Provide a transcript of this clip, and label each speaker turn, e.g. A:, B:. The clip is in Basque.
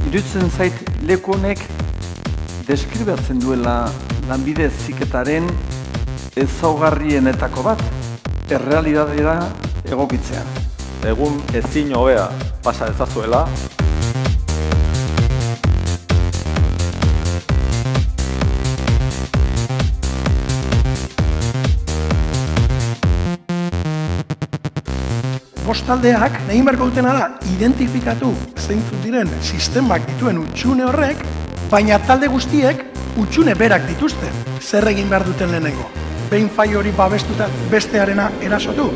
A: Iruditzen zait leku honek deskribatzen duela lanbide heziketaren ezaugarrienetako bat, errealitatea egokitzea.
B: Egun ezin hobea pasa dezazuela.
C: Postaldeak nahi beharko dutena da identifikatu zeintzuk diren sistemak dituen hutsune horrek, baina talde guztiek hutsune berak dituzte. Zer egin behar duten lehenengo? Behin fai hori babestuta bestearena erasotu?